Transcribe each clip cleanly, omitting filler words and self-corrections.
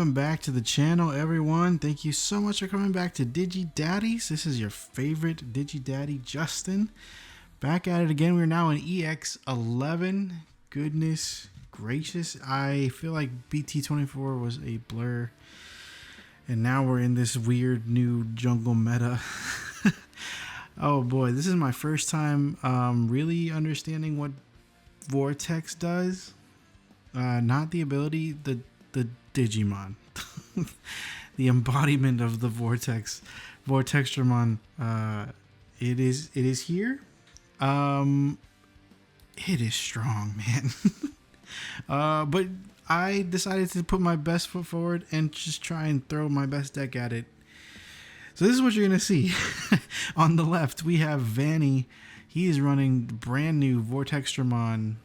welcome back to the channel, everyone. Thank you so much for coming back to Digi Daddies. This is your favorite Digi Daddy, Justin. Back at it again. We're now in EX11. Goodness gracious. I feel like BT24 was a blur. And now we're in this weird new jungle meta. Oh boy, this is my first time really understanding what Vortex does. Not the ability, the Digimon. The embodiment of the Vortexdramon. It is here. It is strong, man. But I decided to put my best foot forward and just try and throw my best deck at it. So this is what you're gonna see. On the left, we have Vanny. He is running brand new Vortexdramon.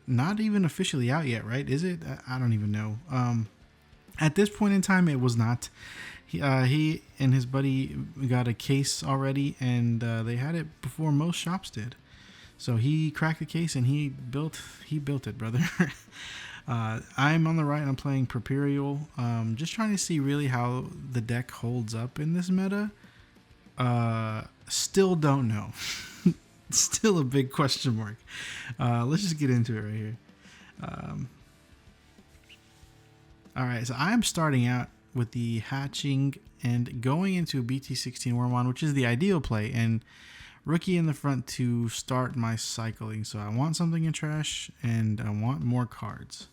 Not even officially out yet, right? Is it? I don't even know. At this point in time, it was not. He and his buddy got a case already, and they had it before most shops did. So he cracked the case and he built it, brother. I'm on the right and I'm playing Imperial. Just trying to see really how the deck holds up in this meta. Still don't know. Still a big question mark. Let's just get into it right here. Alright, so I'm starting out with the hatching and going into a BT16 Wormmon, which is the ideal play, and rookie in the front to start my cycling. So I want something in trash and I want more cards.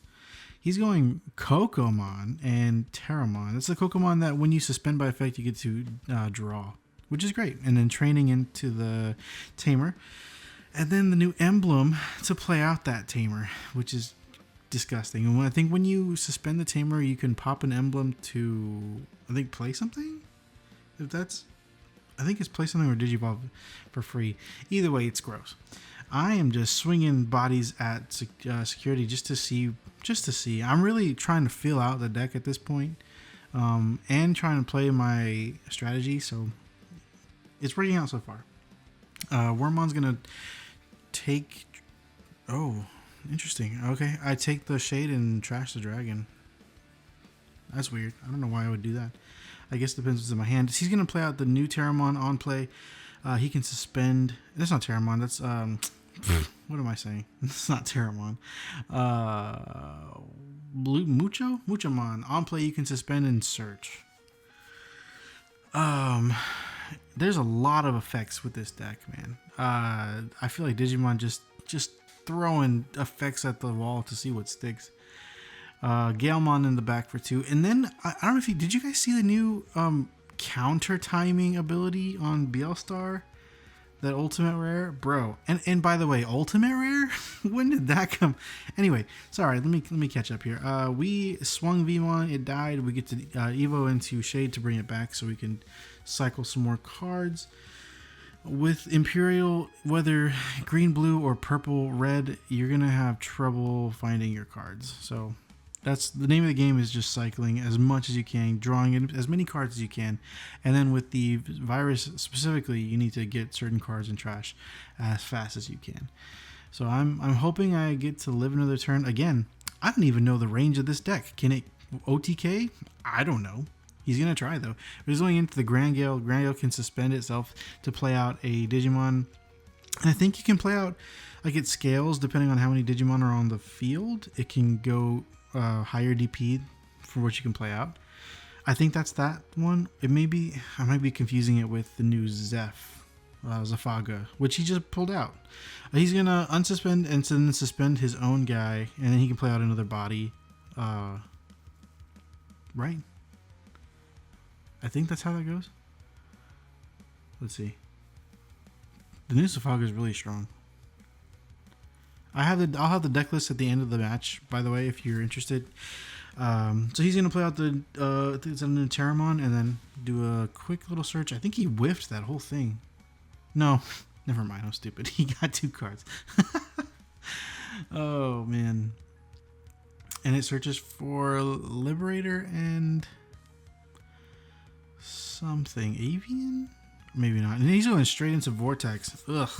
He's going Kokomon and Terramon. That's the Kokomon that when you suspend by effect, you get to draw, which is great. And then training into the Tamer. And then the new emblem to play out that Tamer, which is disgusting. And I think when you suspend the Tamer, you can pop an emblem to, I think, play something? If that's... I think it's play something or Digivolve for free. Either way, it's gross. I am just swinging bodies at security just to see. I'm really trying to feel out the deck at this point, and trying to play my strategy. So it's working out so far. Wormmon's gonna take. Oh, interesting. Okay, I take the shade and trash the dragon. That's weird. I don't know why I would do that. I guess it depends what's in my hand. He's going to play out the new Terramon on play. He can suspend. That's not Terramon. That's, what am I saying? It's not Terramon. Muchomon. On play, you can suspend and search. There's a lot of effects with this deck, man. I feel like Digimon just throwing effects at the wall to see what sticks. Galemon in the back for 2, and then I don't know if did you guys see the new counter timing ability on Bielstar, that ultimate rare, bro? And by the way, ultimate rare, when did that come? Anyway, sorry, let me catch up here. We swung Vmon, it died. We get to Evo into Shade to bring it back so we can cycle some more cards. With Imperial, whether green, blue, or purple, red, you're gonna have trouble finding your cards. So that's the name of the game, is just cycling as much as you can, drawing in as many cards as you can. And then with the virus specifically, you need to get certain cards in trash as fast as you can. So I'm hoping I get to live another turn. Again, I don't even know the range of this deck. Can it OTK? I don't know. He's going to try though. But he's going into the Grand Gale. Grand Gale can suspend itself to play out a Digimon. And I think you can play out, like, it scales depending on how many Digimon are on the field. It can go higher DP for what you can play out. I think that's that one. It may be, I might be confusing it with the new Zafaga, which he just pulled out. He's gonna unsuspend and then suspend his own guy, and then he can play out another body. Right? I think that's how that goes. Let's see. The new Zafaga is really strong. I'll have the deck list at the end of the match, by the way, if you're interested. So he's gonna play out the I think it's a new Terramon, and then do a quick little search. I think he whiffed that whole thing. No, never mind. I'm stupid. He got 2 cards. Oh man. And it searches for Liberator and something. Avian? Maybe not. And he's going straight into Vortex. Ugh.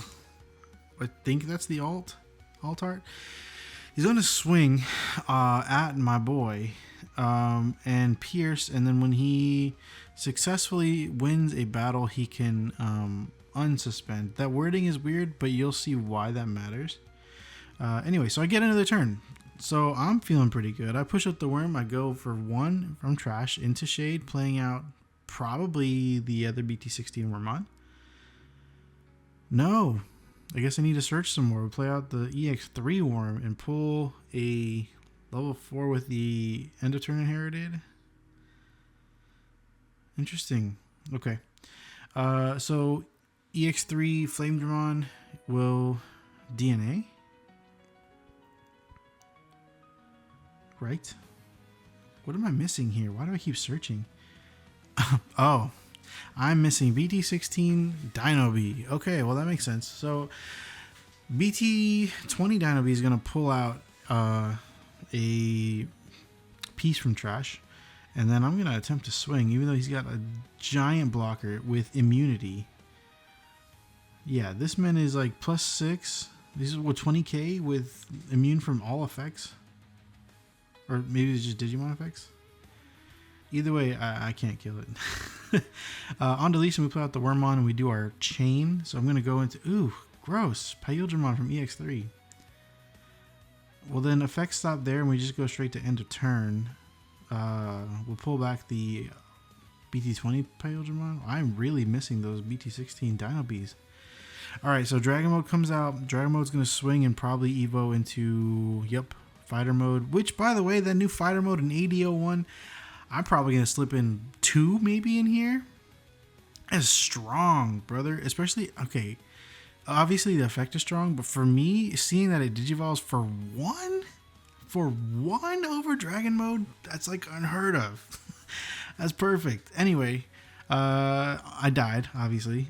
I think that's the alt art. He's going to swing at my boy. and Pierce, and then when he successfully wins a battle, he can unsuspend. That wording is weird, but you'll see why that matters. Anyway, so I get another turn. So I'm feeling pretty good. I push up the worm. I go for 1 from trash into shade, playing out probably the other BT16 worm on. No, I guess I need to search some more. We play out the EX3 worm and pull a level 4 with the end of turn inherited. Interesting. Okay. So EX3 Flamedramon will DNA. Right? What am I missing here? Why do I keep searching? Oh, I'm missing BT16 Dino B. Okay, well that makes sense. So BT20 Dino B is going to pull out a piece from trash, and then I'm going to attempt to swing, even though he's got a giant blocker with immunity. Yeah, this man is like +6. This is what 20k with immune from all effects. Or maybe it's just Digimon effects. Either way, I can't kill it. On deletion, we put out the Wormmon and we do our chain. So I'm going to go into... Ooh, gross. Imperialdramon from EX3. Well, then effects stop there and we just go straight to end of turn. We'll pull back the BT20 Imperialdramon. I'm really missing those BT16 Dino Bees. Alright, so Dragon Mode comes out. Dragon Mode's going to swing and probably Evo into... Yep. Fighter mode, which by the way, that new fighter mode in AD01, I'm probably gonna slip in 2 maybe in here. That's strong, brother. Especially, okay, obviously the effect is strong, but for me, seeing that it digivolves for one over Dragon Mode, that's like unheard of. That's perfect. Anyway, I died, obviously.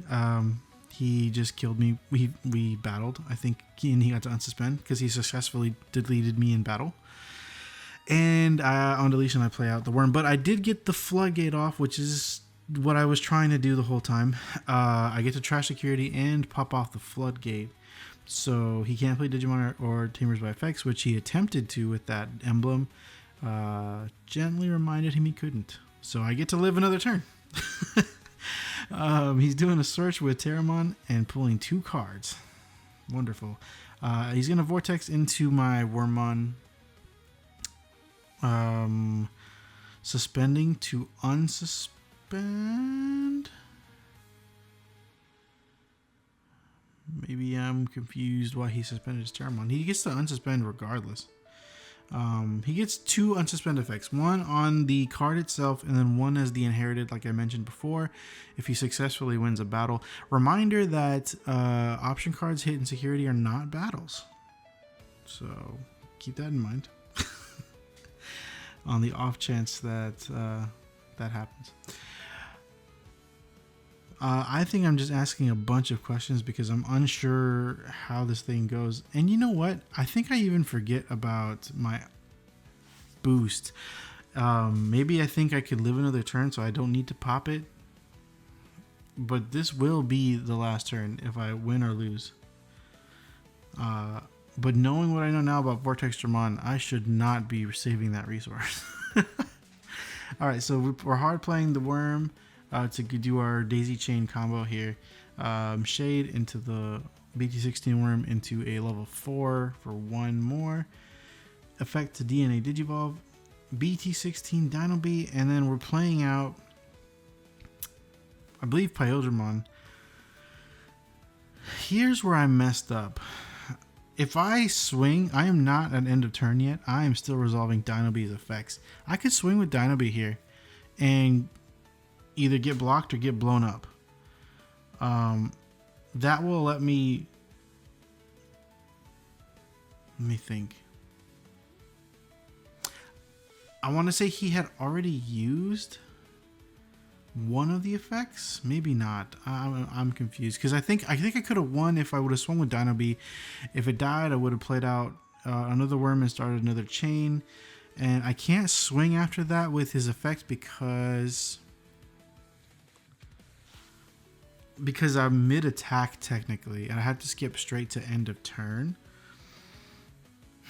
He just killed me. We battled, I think, and he got to unsuspend because he successfully deleted me in battle. And on deletion, I play out the worm. But I did get the floodgate off, which is what I was trying to do the whole time. I get to trash security and pop off the floodgate. So he can't play Digimon or Tamers by effects, which he attempted to with that emblem. Gently reminded him he couldn't. So I get to live another turn. He's doing a search with Terramon and pulling 2 cards. Wonderful. He's going to Vortex into my Wormmon. Suspending to unsuspend. Maybe I'm confused why he suspended his Terramon. He gets to unsuspend regardless. He gets 2 unsuspend effects, one on the card itself and then one as the inherited, like I mentioned before, if he successfully wins a battle. Reminder that option cards hit in security are not battles, so keep that in mind on the off chance that that happens. I think I'm just asking a bunch of questions because I'm unsure how this thing goes. And you know what? I think I even forget about my boost. Maybe I think I could live another turn so I don't need to pop it. But this will be the last turn if I win or lose. But knowing what I know now about Vortexdramon, I should not be saving that resource. Alright, so we're hard playing the worm. To do our daisy chain combo here. Shade into the BT16 worm into a level 4 for 1 more. Effect to DNA Digivolve. BT16 Dino B. And then we're playing out, I believe, Imperialdramon. Here's where I messed up. If I swing, I am not at end of turn yet. I am still resolving Dino B's effects. I could swing with Dino B here and either get blocked or get blown up. That will let me think. I want to say he had already used one of the effects, maybe not. I'm confused because I think I could have won if I would have swung with Dino B. If it died, I would have played out another worm and started another chain, and I can't swing after that with his effect because I'm mid attack technically, and I had to skip straight to end of turn.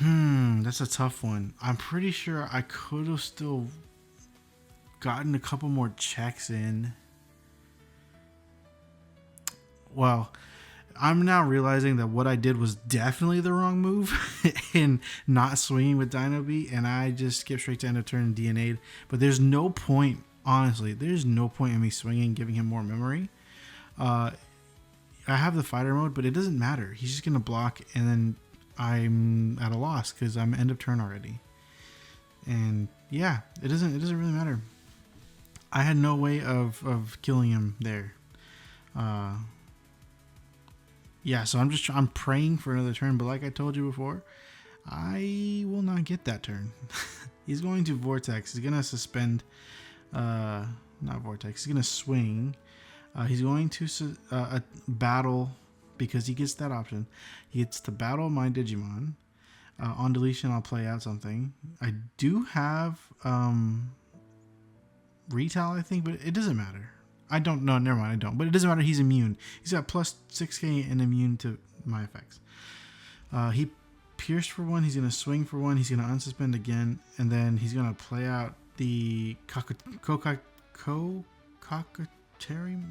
That's a tough one. I'm pretty sure I could have still gotten a couple more checks in. Well, I'm now realizing that what I did was definitely the wrong move in not swinging with Dino Beat, and I just skipped straight to end of turn and DNA'd. But there's no point, honestly, there's no point in me swinging, giving him more memory. I have the fighter mode, but it doesn't matter. He's just going to block, and then I'm at a loss because I'm end of turn already. And yeah, it doesn't really matter. I had no way of killing him there. Yeah, so I'm praying for another turn, but like I told you before, I will not get that turn. He's going to Vortex. He's going to suspend, not Vortex. He's going to swing. He's going to battle, because he gets that option. He gets to battle my Digimon. On deletion, I'll play out something. I do have Retail, I think, but it doesn't matter. I don't know. Never mind, I don't. But it doesn't matter. He's immune. He's got plus 6k and immune to my effects. He pierced for one. He's going to swing for one. He's going to unsuspend again. And then he's going to play out the Cockatarium?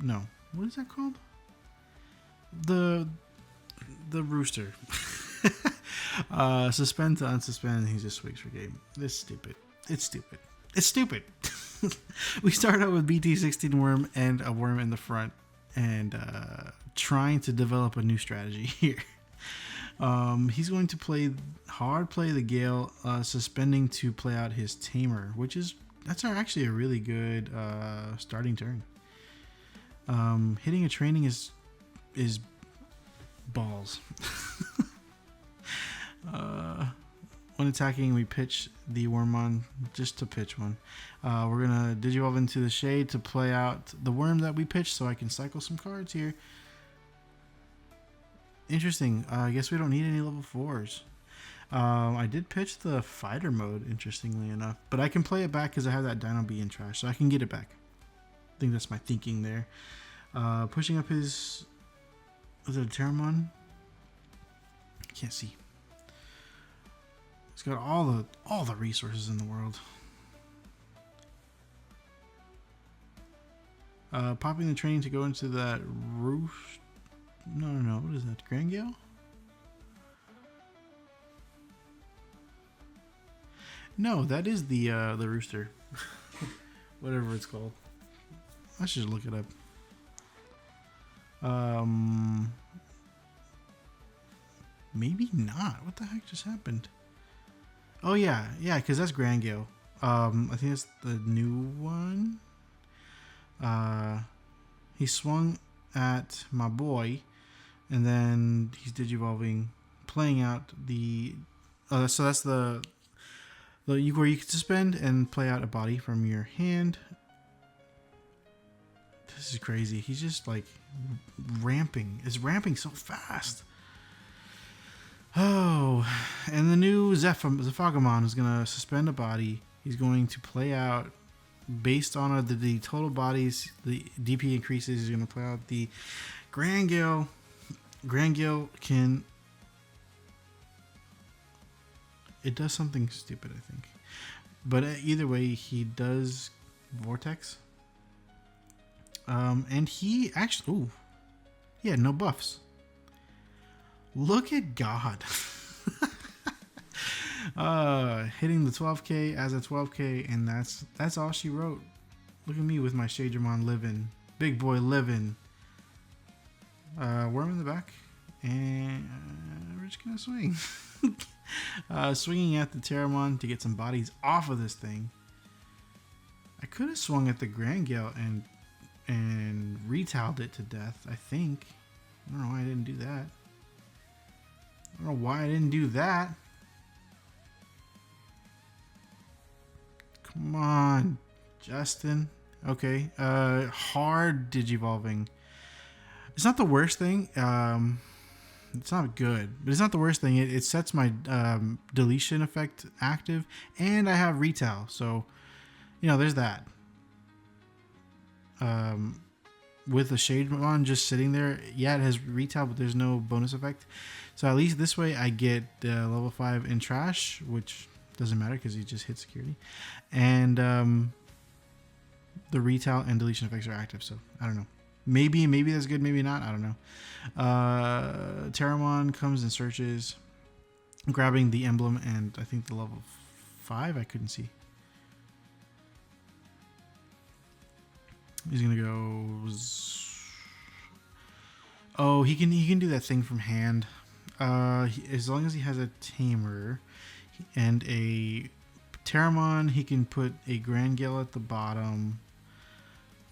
No. What is that called? The rooster. Suspend to unsuspend. He just swings for game. It's stupid. It's stupid. It's stupid. We start out with BT16 worm and a worm in the front, and trying to develop a new strategy here. He's going to play the Gale, suspending to play out his Tamer, that's actually a really good starting turn. Hitting a training is balls. When attacking, we pitch the Wormmon just to pitch one. We're gonna Digivolve into the Shade to play out the worm that we pitched, so I can cycle some cards here. Interesting. I guess we don't need any level 4s. I did pitch the fighter mode, interestingly enough, but I can play it back because I have that Dino Bee in trash, so I can get it back. I think that's my thinking there. Pushing up his... Was it a Terramon? I can't see. He's got all the resources in the world. Popping the train to go into that roof. No. What is that? Grand Gale? No, that is the rooster. Whatever it's called. I should look it up. Maybe not. What the heck just happened? Oh yeah, because that's Grand Gale. I think that's the new one. He swung at my boy, and then he's digivolving, playing out the. So that's the where you can suspend and play out a body from your hand. This is crazy. He's just like ramping. It's ramping so fast. Oh, and the new Zephagamon is going to suspend a body. He's going to play out, based on the total bodies, the DP increases. He's going to play out the Grand Gale. Grand Gale can... It does something stupid, I think. But either way, he does Vortex. And he actually... Ooh. Yeah, no buffs. Look at God. Hitting the 12k as a 12k, and that's all she wrote. Look at me with my Shadramon living. Big boy living. Worm in the back. And we're just going to swing. Swinging at the Terramon to get some bodies off of this thing. I could have swung at the Grand Gale and retailed it to death, I think. I don't know why I didn't do that. I don't know why I didn't do that. Come on, Justin. Okay. Hard digivolving. It's not the worst thing. It's not good, but it's not the worst thing. It sets my deletion effect active, and I have retail. So, there's that. with a Shademon just sitting there, yeah, it has retail, but there's no bonus effect. So at least this way I get level 5 in trash, which doesn't matter because he just hit security. And the retail and deletion effects are active, so I don't know. Maybe that's good, maybe not, I don't know. Terramon comes and searches, grabbing the emblem and I think the level 5, I couldn't see. He's gonna go. Oh, he can do that thing from hand. As long as he has a tamer and a Terramon, he can put a Grand Gale at the bottom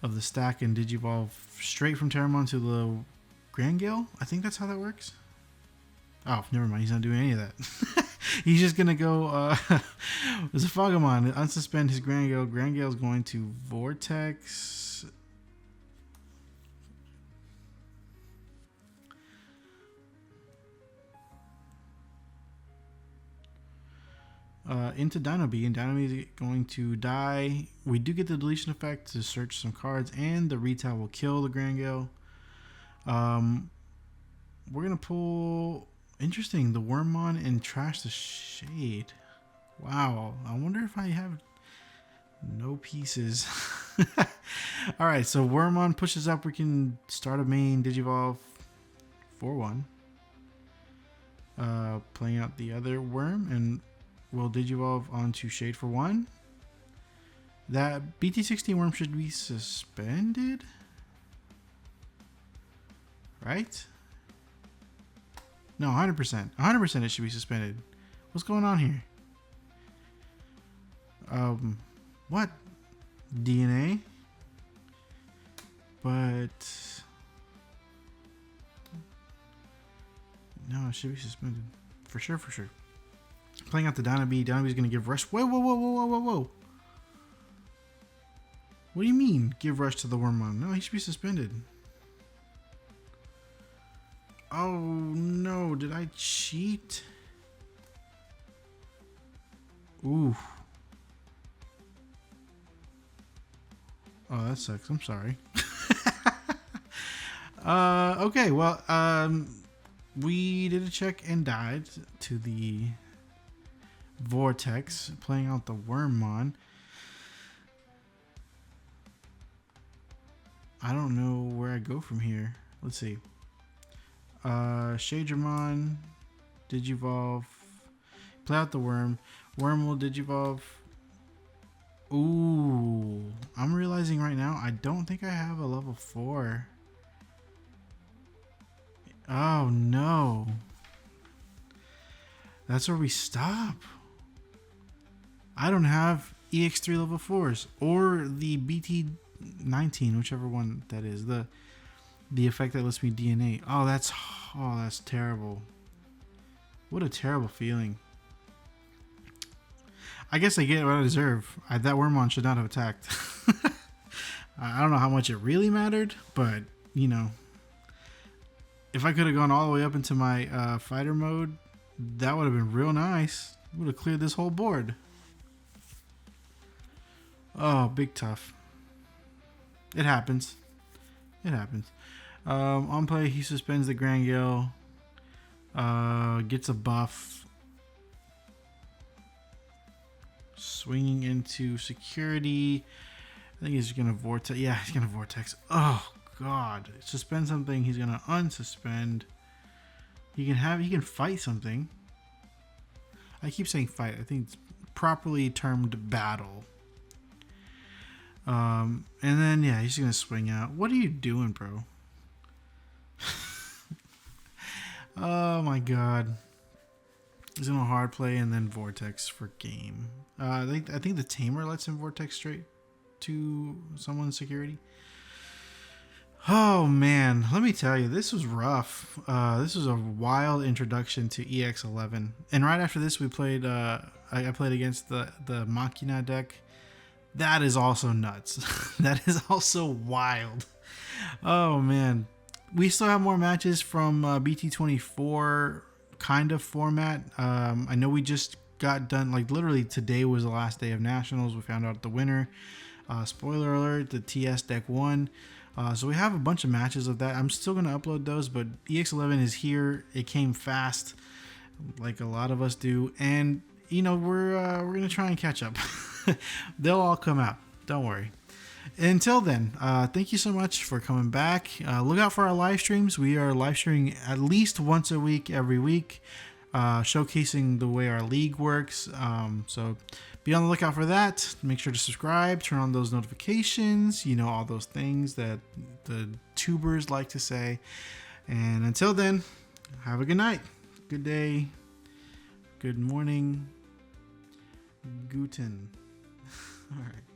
of the stack and Digivolve straight from Terramon to the Grand Gale. I think that's how that works. Oh, never mind. He's not doing any of that. He's just gonna go. There's a Fogamon. Unsuspend his Grand Gale. Grand Gale is going to Vortex. Into Dino B, and Dino B is going to die. We do get the deletion effect to search some cards, and the retail will kill the Grand Gale. We're gonna pull. Interesting, the Wormmon and trash the Shade. Wow, I wonder if I have no pieces. All right, so Wormmon pushes up. We can start a main Digivolve 4-1. Playing out the other Worm, and we'll Digivolve onto Shade for 1. That BT16 Worm should be suspended, right? No, 100%. 100% it should be suspended. What's going on here? What? DNA? But no, it should be suspended. For sure, for sure. Playing out the Dino B. Dino B is going to give rush. Whoa, whoa, whoa, whoa, whoa, whoa, whoa. What do you mean, give rush to the Wormmon? No, he should be suspended. Oh no, did I cheat? Ooh. Oh, that sucks. I'm sorry. Okay, well, we did a check and died to the Vortex, playing out the Wormmon. I don't know where I go from here. Let's see. Shadramon, Digivolve, play out the Worm. Worm will Digivolve. Ooh, I'm realizing right now I don't think I have a level 4. Oh no. That's where we stop. I don't have EX3 level 4s or the BT19, whichever one that is. The effect that lets me DNA. Oh, that's terrible. What a terrible feeling. I guess I get what I deserve. That Wormmon should not have attacked. I don't know how much it really mattered, but you know, if I could have gone all the way up into my fighter mode, that would have been real nice. Would have cleared this whole board. Oh, big tough. It happens. It happens. On play, he suspends the Grand Gale. Gets a buff. Swinging into security. I think he's gonna vortex. Yeah, he's gonna vortex. Oh god! Suspend something. He's gonna unsuspend. He can fight something. I keep saying fight. I think it's properly termed battle. And then yeah, he's gonna swing out. What are you doing, bro? Oh my god. He's gonna hard play and then vortex for game. I think the tamer lets him vortex straight to someone's security. Oh man, let me tell you, this was rough. This was a wild introduction to EX11, and right after this, we played. I played against the Machina deck. That is also nuts. That is also wild. Oh man, we still have more matches from BT24 kind of format. I know we just got done, like literally today was the last day of nationals. We found out the winner. Spoiler alert, the TS deck won. So we have a bunch of matches of that. I'm still going to upload those, but EX11 is here. It came fast, like a lot of us do. And, you know, we're going to try and catch up. They'll all come out. Don't worry. Until then, thank you so much for coming back. Look out for our live streams. We are live streaming at least once a week, every week, showcasing the way our league works. So be on the lookout for that. Make sure to subscribe, turn on those notifications, you know, all those things that the tubers like to say. And until then, have a good night, good day, good morning, guten. All right.